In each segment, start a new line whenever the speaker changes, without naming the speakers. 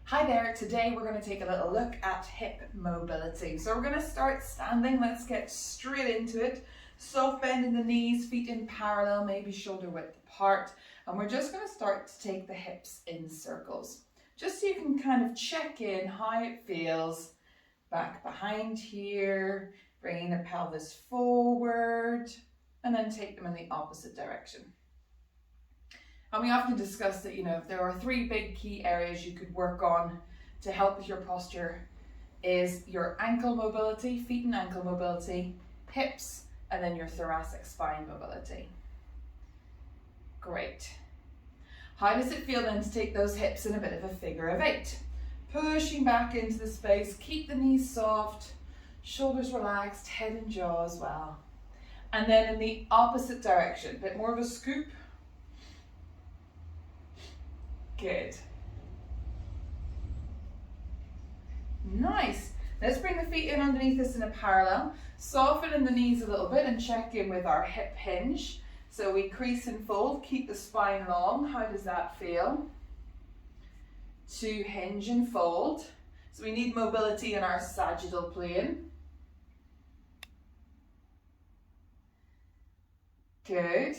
Hi there, today we're going to take a little look at hip mobility. So we're going to start standing, let's get straight into it. Soft bend in the knees, feet in parallel, maybe shoulder width apart. And we're just going to start to take the hips in circles. Just so you can kind of check in how it feels. Back behind here, bringing the pelvis forward, and then take them in the opposite direction. And we often discuss that, if there are three big key areas you could work on to help with your posture is your ankle mobility, feet and ankle mobility, hips, and then your thoracic spine mobility. Great. How does it feel then to take those hips in a bit of a figure of eight? Pushing back into the space, keep the knees soft, shoulders relaxed, head and jaw as well. And then in the opposite direction, a bit more of a scoop. Good. Nice. Let's bring the feet in underneath us in a parallel. Soften in the knees a little bit and check in with our hip hinge. So we crease and fold, keep the spine long. How does that feel? To hinge and fold. So we need mobility in our sagittal plane. Good.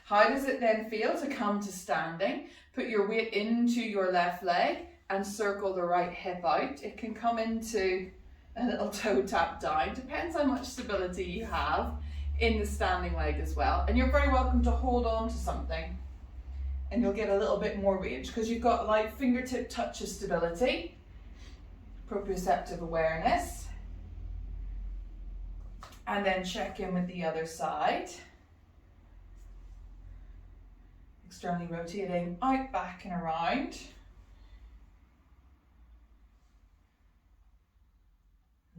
How does it then feel to come to standing? Put your weight into your left leg and circle the right hip out. It can come into a little toe tap down. Depends how much stability you have in the standing leg as well. And you're very welcome to hold on to something and you'll get a little bit more range because you've got like fingertip touch of stability, proprioceptive awareness, and then check in with the other side. Externally rotating out, back and around.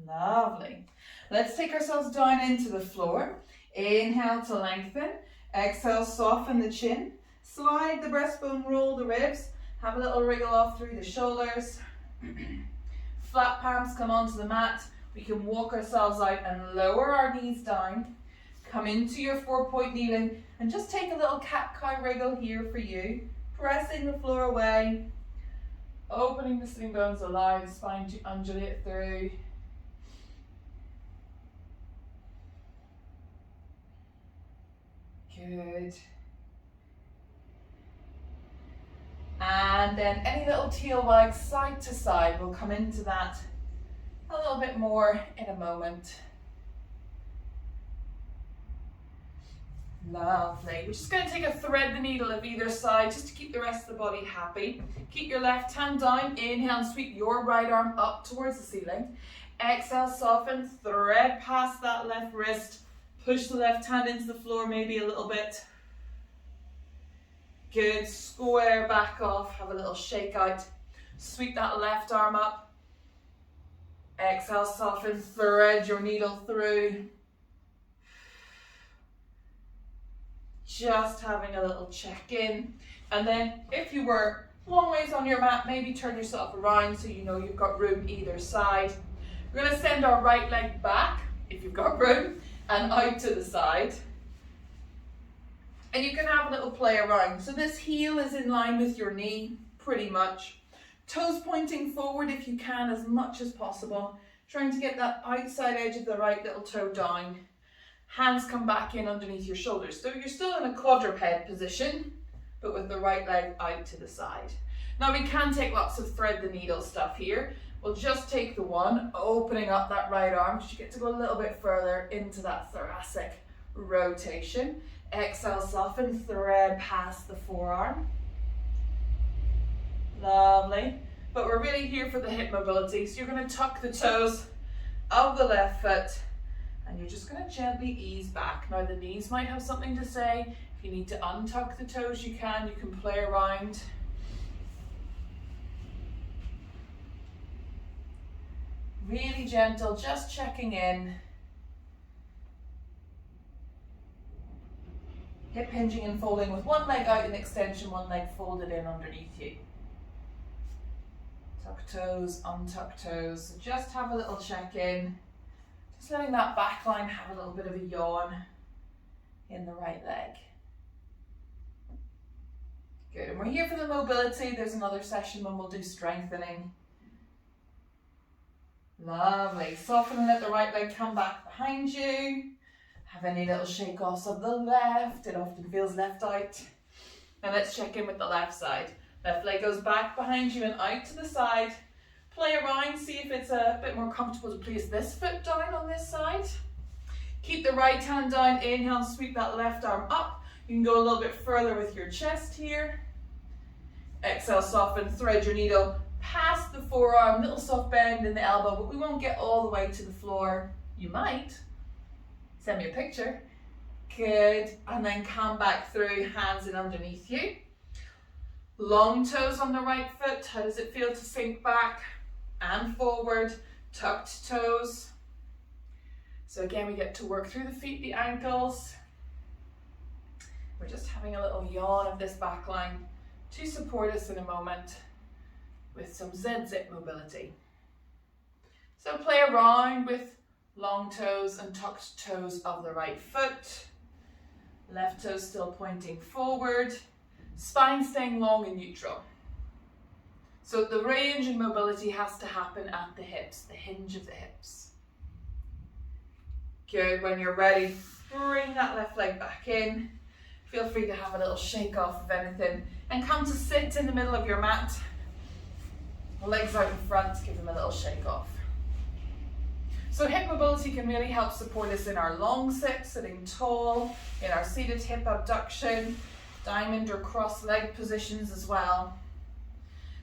Lovely. Let's take ourselves down into the floor. Inhale to lengthen. Exhale, soften the chin. Slide the breastbone, roll the ribs. Have a little wriggle off through the shoulders. Flat palms come onto the mat. We can walk ourselves out and lower our knees down. Come into your 4-point kneeling and just take a little cat-cow wriggle here for you. Pressing the floor away. Opening the sitting bones, allow the spine to undulate through. Good. And then any little tail wags side to side. We'll come into that a little bit more in a moment. Lovely. We're just going to take a thread the needle of either side just to keep the rest of the body happy. Keep your left hand down. Inhale and sweep your right arm up towards the ceiling. Exhale, soften, thread past that left wrist. Push the left hand into the floor maybe a little bit. Good. Square back off. Have a little shake out. Sweep that left arm up. Exhale, soften, thread your needle through. Just having a little check-in. And then if you were long ways on your mat, maybe turn yourself around so you know you've got room either side. We're going to send our right leg back, if you've got room, and out to the side. And you can have a little play around. So this heel is in line with your knee, pretty much. Toes pointing forward if you can, as much as possible. Trying to get that outside edge of the right little toe down. Hands come back in underneath your shoulders. So you're still in a quadruped position, but with the right leg out to the side. Now we can take lots of thread the needle stuff here. We'll just take the one, opening up that right arm, because you get to go a little bit further into that thoracic rotation. Exhale, soften, thread past the forearm. Lovely. But we're really here for the hip mobility. So you're going to tuck the toes of the left foot. And you're just going to gently ease back. Now the knees might have something to say. If you need to untuck the toes, you can play around. Really gentle, just checking in. Hip hinging and folding with one leg out in extension, one leg folded in underneath you. Tuck toes, untuck toes. So just have a little check-in. Just letting that back line have a little bit of a yawn in the right leg. Good, and we're here for the mobility. There's another session when we'll do strengthening. Lovely. Soften and let the right leg come back behind you. Have any little shake-offs of the left. It often feels left out. And let's check in with the left side. Left leg goes back behind you and out to the side. Play around, see if it's a bit more comfortable to place this foot down on this side. Keep the right hand down, inhale and sweep that left arm up. You can go a little bit further with your chest here. Exhale, soften, thread your needle past the forearm, little soft bend in the elbow, but we won't get all the way to the floor. You might. Send me a picture. Good, and then come back through, hands in underneath you. Long toes on the right foot. How does it feel to sink back and forward? Tucked toes. So again, we get to work through the feet, the ankles. We're just having a little yawn of this back line to support us in a moment with some Z-zip mobility. So play around with long toes and tucked toes of the right foot. Left toes still pointing forward. Spine staying long and neutral. So the range and mobility has to happen at the hips, the hinge of the hips. Good, when you're ready, bring that left leg back in. Feel free to have a little shake off of anything and come to sit in the middle of your mat. Legs out in front, give them a little shake off. So hip mobility can really help support us in our long sit, sitting tall, in our seated hip abduction, diamond or cross leg positions as well.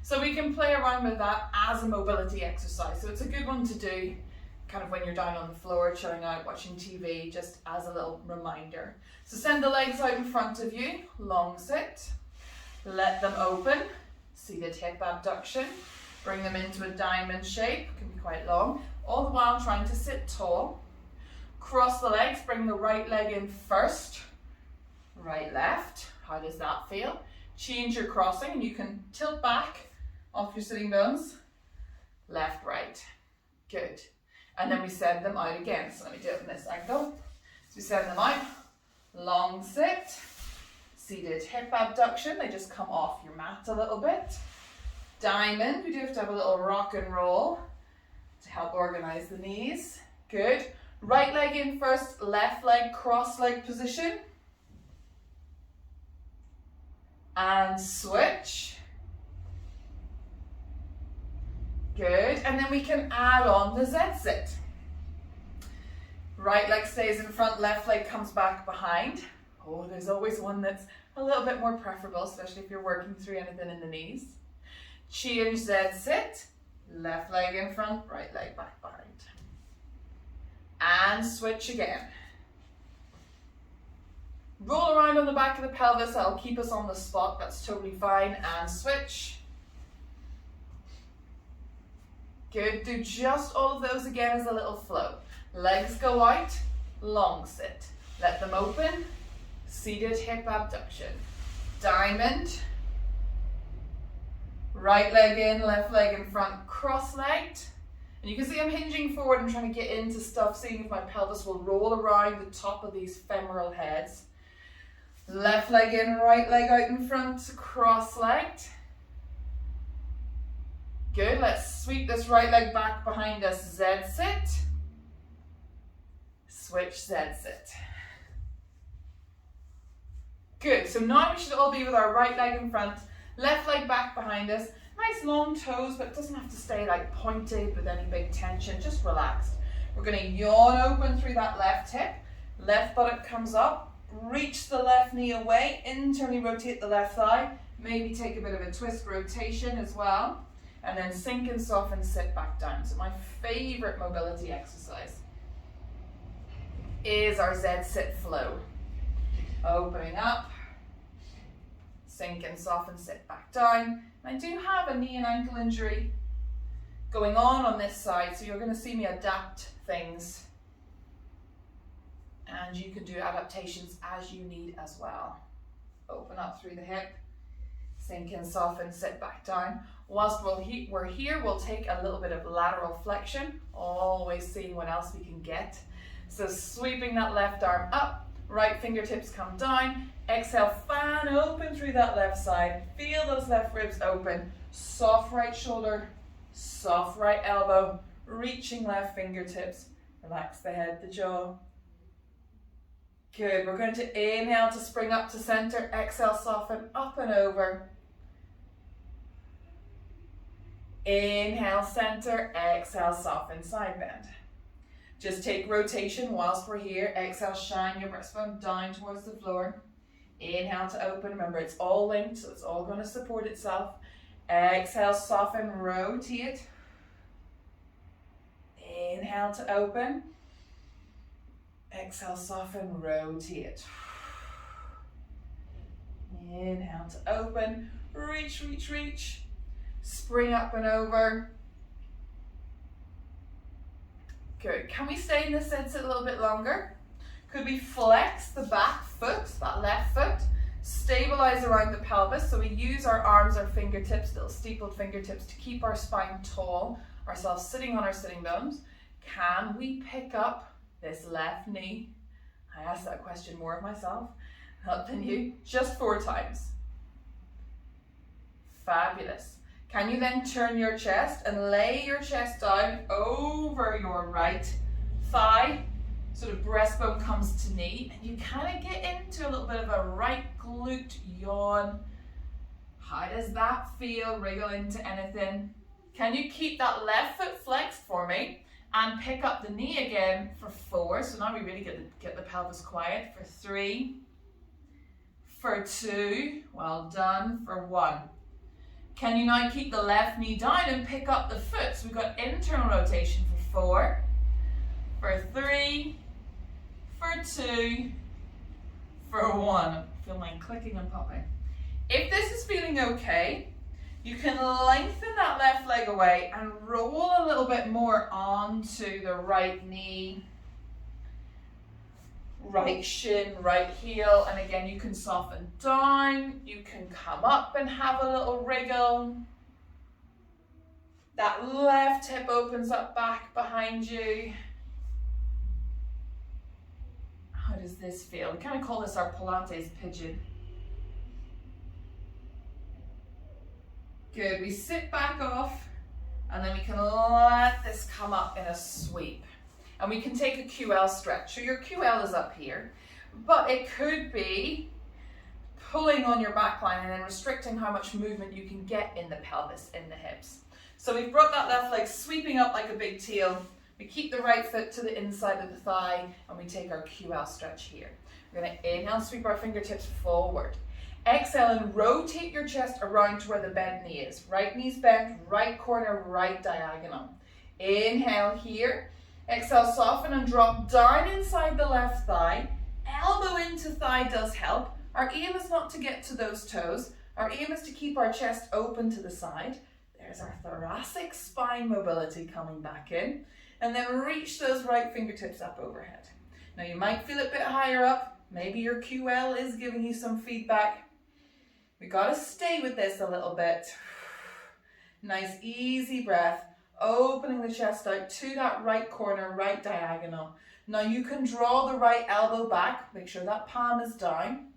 So we can play around with that as a mobility exercise. So it's a good one to do kind of when you're down on the floor, chilling out, watching TV, just as a little reminder. So send the legs out in front of you, long sit, let them open, seated hip abduction. Bring them into a diamond shape, can be quite long, all the while trying to sit tall. Cross the legs, bring the right leg in first, right, left. How does that feel? Change your crossing and you can tilt back off your sitting bones, left, right. Good. And then we send them out again. So let me do it from this angle. So we send them out, long sit, seated hip abduction. They just come off your mat a little bit. Diamond, we do have to have a little rock and roll to help organize the knees. Good. Right leg in first, left leg cross leg position. And switch. Good. And then we can add on the Z-sit. Right leg stays in front, left leg comes back behind. Oh, there's always one that's a little bit more preferable, especially if you're working through anything in the knees. Change Z-sit, left leg in front, right leg back behind. And switch again. Roll around on the back of the pelvis, that'll keep us on the spot, that's totally fine. And switch. Good, do just all of those again as a little flow. Legs go out, long sit. Let them open, seated hip abduction. Diamond. Right leg in, left leg in front, cross-legged. And you can see I'm hinging forward and trying to get into stuff, seeing if my pelvis will roll around the top of these femoral heads. Left leg in, right leg out in front, cross-legged. Good, let's sweep this right leg back behind us, Z-sit. Switch, Z-sit. Good, so now we should all be with our right leg in front, left leg back behind us. Nice long toes, but it doesn't have to stay like pointed with any big tension, just relaxed. We're going to yawn open through that left hip. Left buttock comes up, reach the left knee away, internally rotate the left thigh, maybe take a bit of a twist rotation as well, and then sink and soften, sit back down. So my favorite mobility exercise is our Z-sit flow. Opening up, sink and soften, sit back down. And I do have a knee and ankle injury going on this side, so you're going to see me adapt things. And you can do adaptations as you need as well. Open up through the hip, sink and soften, sit back down. Whilst we're here, we'll take a little bit of lateral flexion, always seeing what else we can get. So sweeping that left arm up, Right fingertips come down. Exhale, fan open through that left side. Feel those left ribs open. Soft right shoulder, soft right elbow. Reaching left fingertips. Relax the head, the jaw. Good. We're going to inhale to spring up to center. Exhale, soften up and over. Inhale, center. Exhale, soften, side bend. Just take rotation whilst we're here. Exhale, shine your breastbone down towards the floor. Inhale to open. Remember, it's all linked, so it's all going to support itself. Exhale, soften, rotate. Inhale to open. Exhale, soften, rotate. Inhale to open. Reach, reach, reach. Spring up and over. Good. Can we stay in this sit a little bit longer? Could we flex the back foot, that left foot, stabilize around the pelvis, so we use our arms, our fingertips, little steepled fingertips, to keep our spine tall, ourselves sitting on our sitting bones. Can we pick up this left knee? I asked that question more of myself, not than you. Just 4 times. Fabulous. Can you then turn your chest and lay your chest down over your right thigh? Sort of breastbone comes to knee, and you kind of get into a little bit of a right glute yawn. How does that feel? Wriggle into anything. Can you keep that left foot flexed for me and pick up the knee again for 4? So now we really get the pelvis quiet. For 3, for 2, well done, for 1. Can you now keep the left knee down and pick up the foot? So we've got internal rotation for 4, for 3, for 2, for 1. I feel mine clicking and popping. If this is feeling okay, you can lengthen that left leg away and roll a little bit more onto the right knee, right shin, right heel, and again you can soften down, you can come up and have a little wriggle. That left hip opens up back behind you. How does this feel? We kind of call this our Pilates Pigeon. Good, we sit back off and then we can let this come up in a sweep. And we can take a QL stretch. So your QL is up here, but it could be pulling on your back line and then restricting how much movement you can get in the pelvis, in the hips. So we've brought that left leg sweeping up like a big teal. We keep the right foot to the inside of the thigh and we take our QL stretch here. We're going to inhale, sweep our fingertips forward. Exhale and rotate your chest around to where the bent knee is. Right knee's bent, right corner, right diagonal. Inhale here. Exhale, soften and drop down inside the left thigh. Elbow into thigh does help. Our aim is not to get to those toes. Our aim is to keep our chest open to the side. There's our thoracic spine mobility coming back in. And then reach those right fingertips up overhead. Now you might feel it a bit higher up. Maybe your QL is giving you some feedback. We got to stay with this a little bit. Nice easy breath. Opening the chest out to that right corner, right diagonal. Now you can draw the right elbow back. Make sure that palm is down.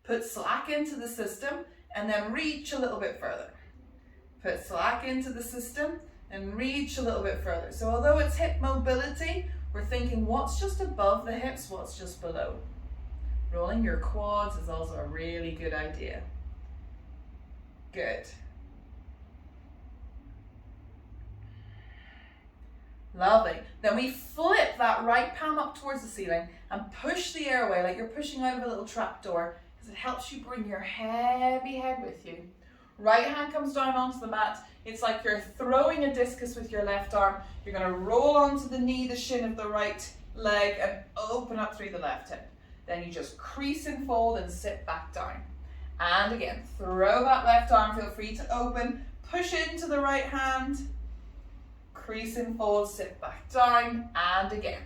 Put slack into the system and then reach a little bit further. Put slack into the system and reach a little bit further. So although it's hip mobility, we're thinking what's just above the hips, what's just below. Rolling your quads is also a really good idea. Good. Lovely. Then we flip that right palm up towards the ceiling and push the air away like you're pushing out of a little trapdoor, because it helps you bring your heavy head with you. Right hand comes down onto the mat. It's like you're throwing a discus with your left arm. You're going to roll onto the knee, the shin of the right leg, and open up through the left hip. Then you just crease and fold and sit back down. And again, throw that left arm, feel free to open, push into the right hand, crease and fold, sit back down, and again.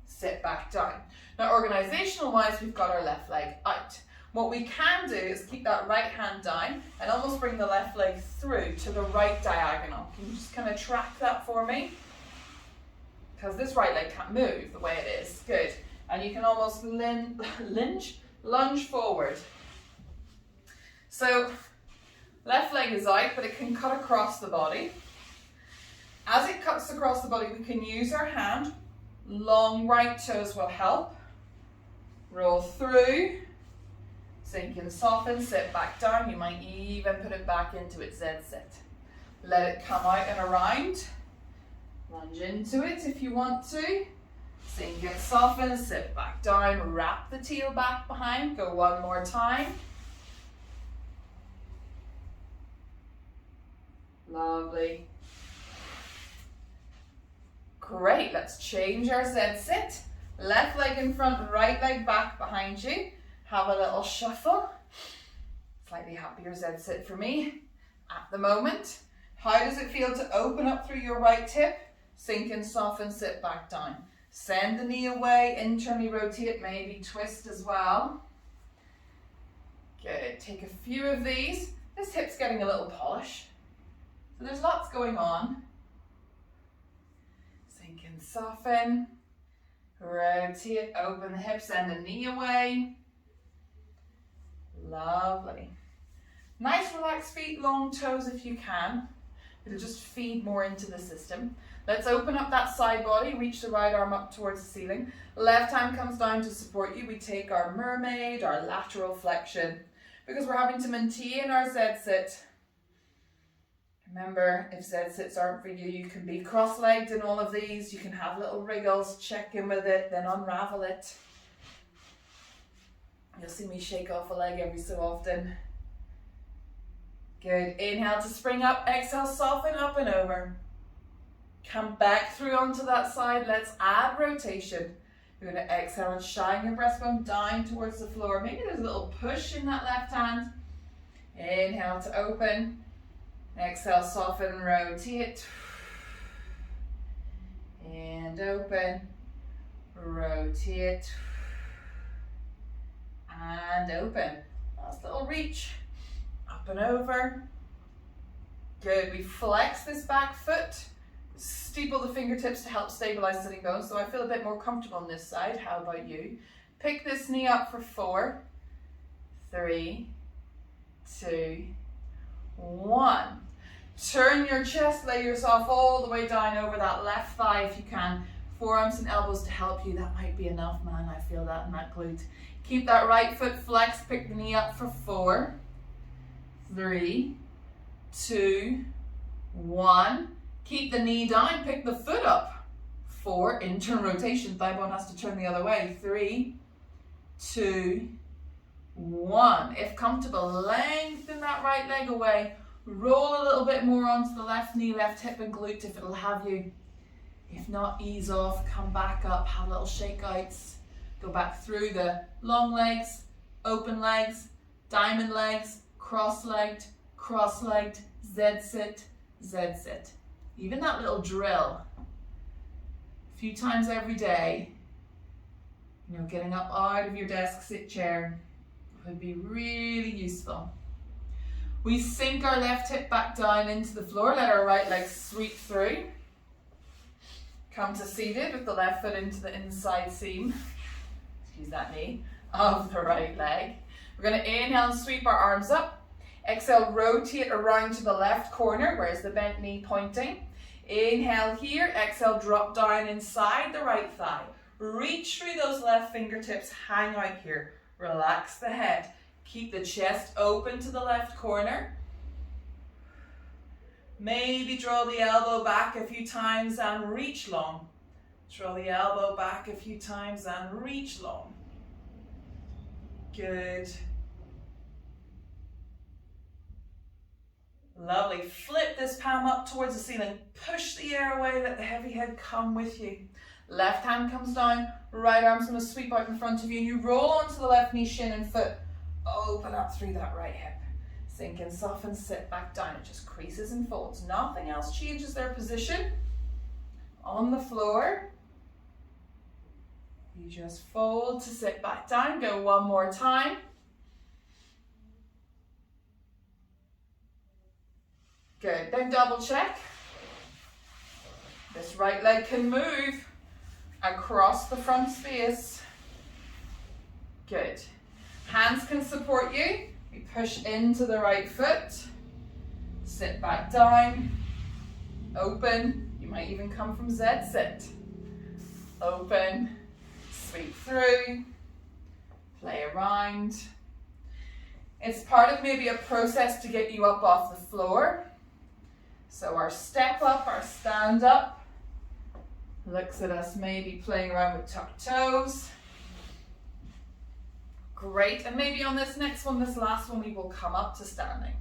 Sit back down. Now, organizational wise, we've got our left leg out. What we can do is keep that right hand down and almost bring the left leg through to the right diagonal. Can you just kind of track that for me? because this right leg can't move the way it is. Good. And you can almost lunge forward. So left leg is out, but it can cut across the body. As it cuts across the body, we can use our hand. Long right toes will help. Roll through. Sink and soften, sit back down. You might even put it back into its Z sit. Let it come out and around. Lunge into it if you want to. Sink and soften, sit back down, wrap the tail back behind. Go one more time. Lovely. Great, let's change our Z sit. Left leg in front, right leg back behind you. Have a little shuffle. Slightly happier Z sit for me at the moment. How does it feel to open up through your right hip? Sink and soften, sit back down. Send the knee away, internally rotate, maybe twist as well. Good, take a few of these. This hip's getting a little polish. So there's lots going on. Sink and soften. Rotate, open the hip, send the knee away. Lovely. Nice relaxed feet, long toes if you can. It'll just feed more into the system. Let's open up that side body, reach the right arm up towards the ceiling. Left hand comes down to support you. We take our mermaid, our lateral flexion, because we're having to maintain our Z sit. Remember, if Z sits aren't for you, you can be cross-legged in all of these. You can have little wriggles, check in with it, then unravel it. You'll see me shake off a leg every so often. Good. Inhale to spring up, exhale, soften up and over. Come back through onto that side. Let's add rotation. You're going to exhale and shine your breastbone down towards the floor. Maybe there's a little push in that left hand. Inhale to open. Exhale, soften, rotate. And open. Rotate. And open. Last little reach. Up and over. Good. We flex this back foot. Steeple the fingertips to help stabilize sitting bones. So I feel a bit more comfortable on this side. How about you? Pick this knee up for 4, 3, 2, 1. Turn your chest, lay yourself all the way down over that left thigh if you can. Forearms and elbows to help you. That might be enough, man. I feel that in that glute. Keep that right foot flexed. Pick the knee up for 4, 3, 2, 1. Keep the knee down. Pick the foot up. 4. Internal rotation. Thigh bone has to turn the other way. 3, 2, 1. If comfortable, lengthen that right leg away. Roll a little bit more onto the left knee, left hip and glute if it'll have you. If not, ease off, come back up, have little shakeouts. Go back through the long legs, open legs, diamond legs, cross-legged, Z-sit, Z-sit. Even that little drill, a few times every day, getting up out of your desk sit chair would be really useful. We sink our left hip back down into the floor, let our right leg sweep through. Come to seated with the left foot into the inside seam, excuse that knee, of the right leg. We're going to inhale and sweep our arms up. Exhale, rotate around to the left corner, where's the bent knee pointing. Inhale here, exhale, drop down inside the right thigh. Reach through those left fingertips, hang out here. Relax the head. Keep the chest open to the left corner. Maybe draw the elbow back a few times and reach long. Draw the elbow back a few times and reach long. Good. Lovely. Flip this palm up towards the ceiling. Push the air away, let the heavy head come with you. Left hand comes down, right arm's going to sweep out in front of you, and you roll onto the left knee, shin and foot. Open up through that right hip. Sink and soften, sit back down. It just creases and folds. Nothing else changes their position. On the floor, you just fold to sit back down. Go one more time. Good. Then double check. This right leg can move. across the front space. Good. Hands can support you. We push into the right foot. Sit back down. Open. You might even come from Z sit. Open. Sweep through. Play around. It's part of maybe a process to get you up off the floor. So our step up, our stand up, looks at us maybe playing around with tucked toes. Great, and maybe on this next one, this last one, we will come up to standing.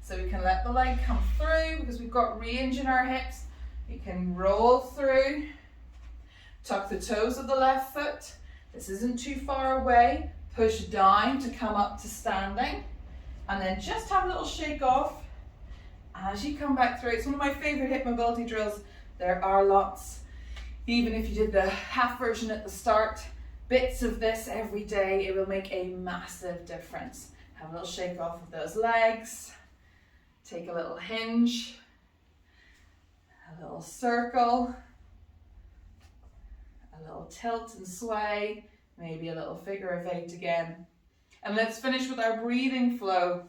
So we can let the leg come through because we've got range in our hips. We can roll through, tuck the toes of the left foot. This isn't too far away. Push down to come up to standing, and then just have a little shake off as you come back through. It's one of my favorite hip mobility drills. There are lots. Even if you did the half version at the start, bits of this every day, it will make a massive difference. Have a little shake off of those legs. Take a little hinge, a little circle, a little tilt and sway, maybe a little figure of 8 again. And let's finish with our breathing flow.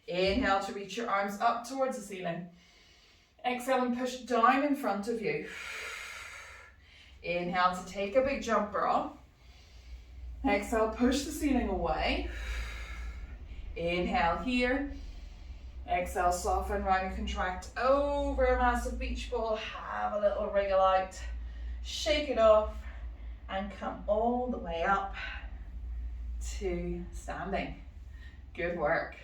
Inhale to reach your arms up towards the ceiling. Exhale and push down in front of you. Inhale to take a big jumper off. Exhale, push the ceiling away. Inhale here. Exhale, soften, round and contract over a massive beach ball. Have a little wriggle out. Shake it off and come all the way up to standing. Good work.